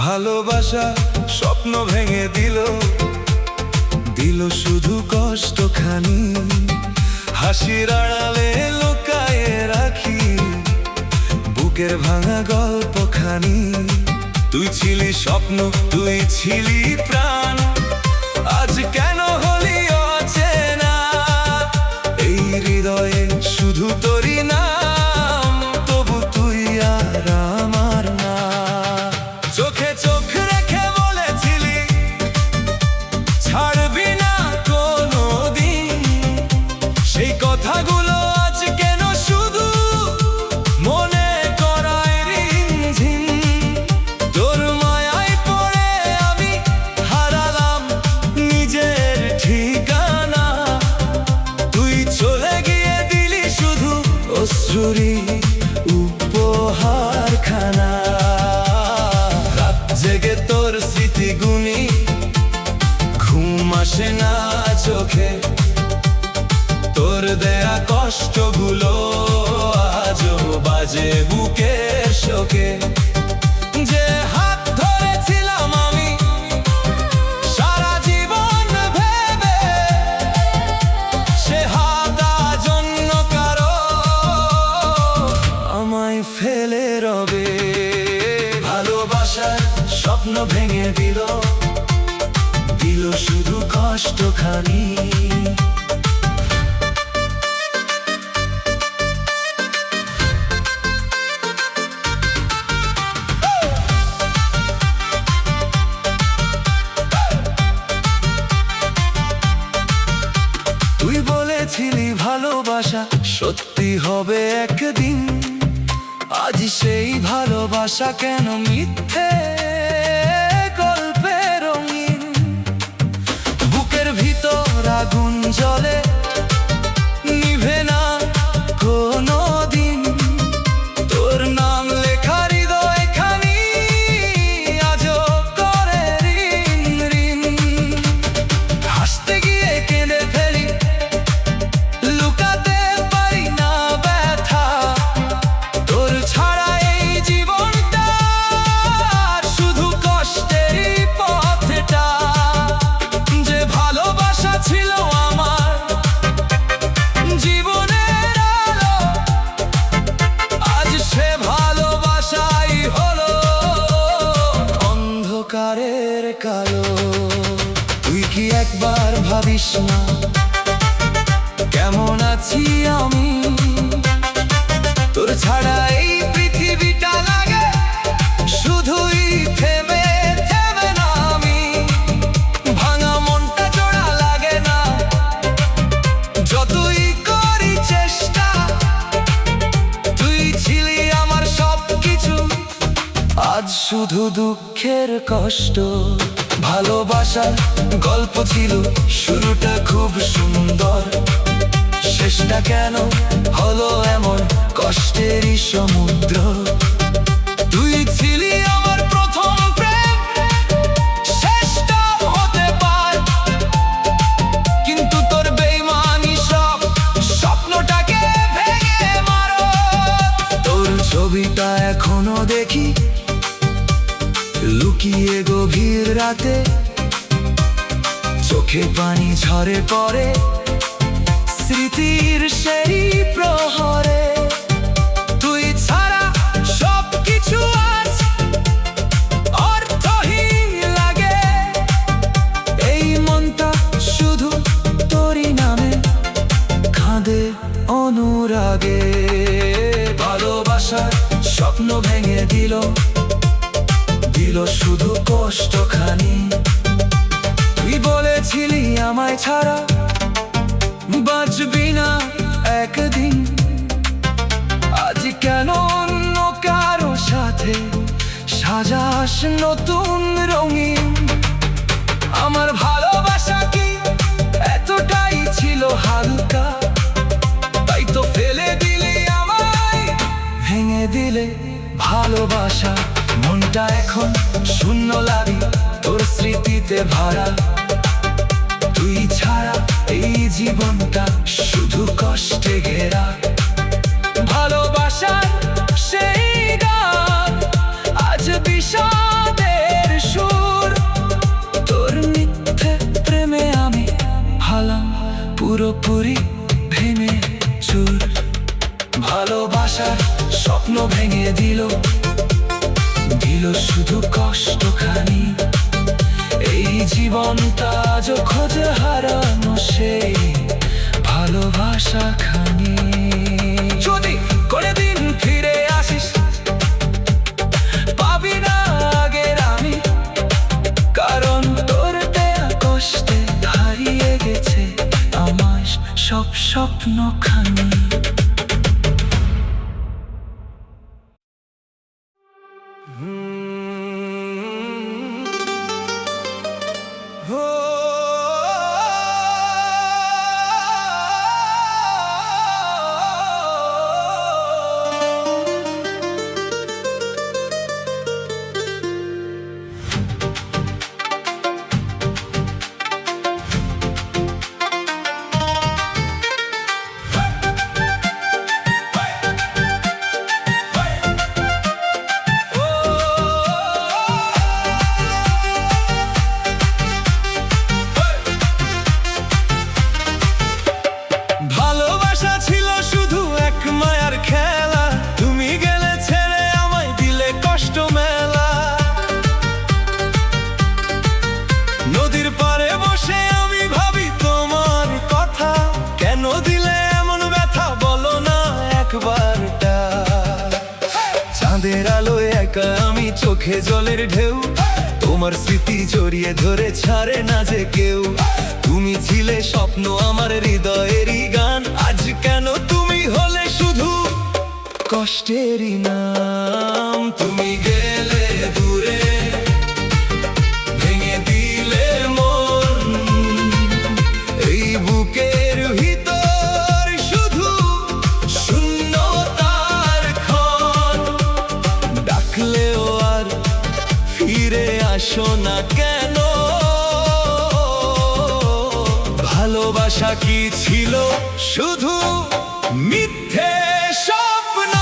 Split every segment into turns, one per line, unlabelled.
ভালোবাসা স্বপ্ন ভেঙে দিল শুধু কষ্টখানি। হাসির আড়ালে লুকায়ে রাখি বুকের ভাঙা গল্পখানি। তুই ছিলি স্বপ্ন, তুই ছিলি প্রাণ, আজ কেন হলি অচেনা? এই হৃদয়ে শুধু তোরই নাম, তবু তুই আর আমার না। চোখে চোখ রেখে বলেছিলি ছাড়বি না কোনোদিন, সেই কথাগুলো আজ কেন শুধু মনে করায় রিমঝিম। তোর মায়ায় পড়ে আমি হারালাম নিজের ঠিকানা। তুই চলে গিয়ে দিলি শুধু অশ্রুরই উপহারখানা। জেগে তোর স্মৃতি গুনি, ঘুম আসে না চোখে। তোর দেয়া কষ্টগুলো আজও বাজে বুকের শোকে। যে হাত ধরেছিলাম আমি সারা জীবন ভেবে, সে হাত আজ অন্য কারো আমায় ফেলে রবে। ভালোবাসার স্বপ্ন ভেঙে দিল শুধু কষ্টখানি। তুই বলেছিলি ভালোবাসা সত্যি হবে একদিন, আজ সেই ভালোবাসা কেন মিথ্যে গল্পে রঙিন। বুকের ভিতর আগুন জ্বলে নিভে না কোনো দিন। তোর নাম লেখা হৃদয়খানি আজও করে রিন রিন। হাসতে গিয়ে কেঁদে ফেলি, লুকাতে পারি না ব্যথা। তোর ছাড়া এই জীবনটা শুধু কষ্টেরই পথটা। যে ভালোবাসা ছিল আমার জীবনের আলো, আজ সে ভালোবাসাই হলো অন্ধকারের কালো। তুই কি একবার ভাবিস না কেমন আছি আমি? তোর ছাড়া এই পৃথিবীটা লাগে শুধুই থেমে থেমে না আমি। ভাঙা মনটা জোড়া লাগে না যতই করি চেষ্টা। তুই ছিলি আমার সবকিছু, আজ শুধু দুঃখের কষ্ট। ভালোবাসার গল্প ছিল শুরুটা খুব সুন্দর, শেষটা কেন হলো এমন কষ্টেরই সমুদ্র। তুই ছিলি আমার প্রথম প্রেম, শেষটা হতে পার, কিন্তু তোর বেইমানি সব স্বপ্নটাকে ভেঙে মারো। তোর ছবিটা এখনো দেখি লুকিয়ে গভীর রাতে, চোখে পানি ঝরে পড়ে স্মৃতির সেই প্রহরে। তুই ছাড়া সবকিছু আজ অর্থহীন লাগে। এই মনটা শুধু তোরই নামে কাঁদে অনুরাগে। ভালোবাসার স্বপ্ন ভেঙে দিল শুধু কষ্টখানি। তুই বলেছিলি আমায় ছাড়া বাঁচবি না একদিন, আজ কেন অন্য কারো সাথে সাজাস নতুন রঙিন। আমার ভালোবাসা কি এতটাই ছিল হালকা, তাই তো ফেলে দিলি আমায়, ভেঙে দিলে ভালোবাসা। মনটা এখন শূন্য লাগে, তোর স্মৃতিতে ভরা। তুই ছাড়া এই জীবনটা শুধু কষ্টে ঘেরা। ভালোবাসার সেই গান আজ বিষাদের সুর। তোর মিথ্যে প্রেমে আমি হলাম পুরোপুরি ভেঙে চুর। ভালোবাসার স্বপ্ন ভেঙে দিল শুধু কষ্টখানি। এই জীবনটা আজ খোঁজে হারানো সেই ভালোবাসা খানি। যদি কোনদিন ফিরে আসিস, পাবি না আগের আমি, কারণ তোর দেয়া কষ্টে হারিয়ে গেছে আমার সব স্বপ্ন খানি। চাঁদের আলোয় একা আমি, চোখে জলের ঢেউ, তোমার স্মৃতি জড়িয়ে ধরে ছাড়ে না যে কেউ। তুমি ছিলে স্বপ্ন আমার হৃদয়েরই গান, আজ কেন তুমি হলে শুধু কষ্টেরই নাম। তুমি গেলে দূরে, ভেঙে দিলে মন, এই বুকের ভিতর শুধু শূন্যতার ক্ষণ। ডাকলেও আর ফিরে আসো না কেন? ভালোবাসা কি ছিল শুধু মিথ্যে স্বপ্ন?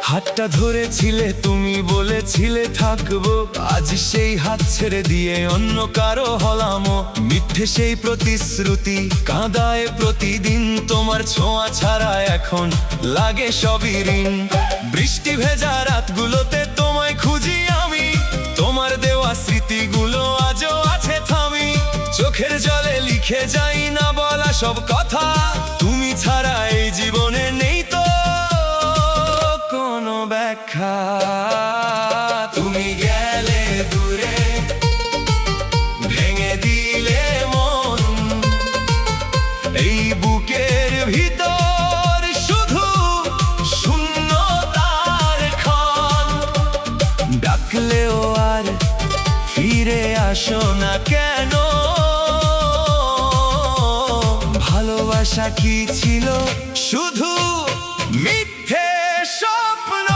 হাতটা ধরেছিলে তুমি, বলেছিলে থাকবো, আজ সেই হাত ছেড়ে দিয়ে অন্য কারো হলামো। মিথ্যে সেই প্রতিশ্রুতি কাঁদায় প্রতিদিন, তোমার ছোঁয়া ছাড়া এখন লাগে সবই ঋণ। বৃষ্টি ভেজা রাতগুলোতে তোমায় খুঁজি আমি, তোমার দেওয়া স্মৃতিগুলো আজও আছে থামি। চোখের জলে লিখে যাই না বলা সব কথা, তুমি ছাড়া এই জীবনে নেই তো কোনো ব্যাখ্যা। তুমি গেলে দূরে, ভেঙে দিলে মন, এই বুকের ভিতর শুধু শূন্যতার ক্ষণ। ডাকলেও আর ফিরে আসো না কেন? ভালোবাসা কি ছিল শুধু মিথ্যে স্বপ্ন?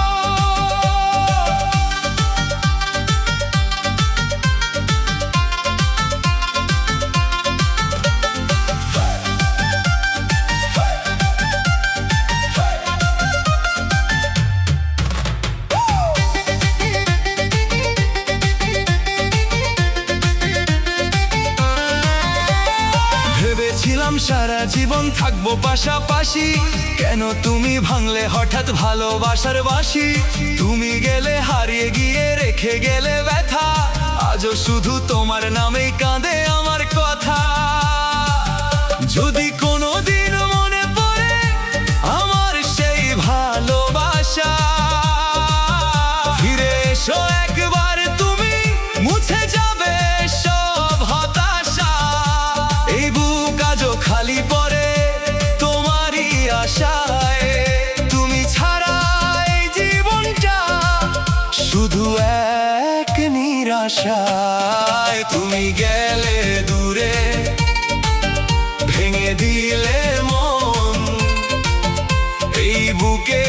ভেবেছিলাম সারা জীবন থাকবো পাশাপাশি, কেন তুমি ভাঙলে হঠাৎ ভালোবাসার বাঁশি? তুমি গেলে হারিয়ে গিয়ে রেখে গেলে ব্যথা, আজও শুধু তোমার নামেই কাঁদে আমার কথা। যদি কোনোদিন মনে পড়ে আমার সেই ভালোবাসা, ফিরে এসো একবার শুধু এক নিরাশায় তুমি গেলে দূরে, ভেঙে দিলে মন। এই বুকে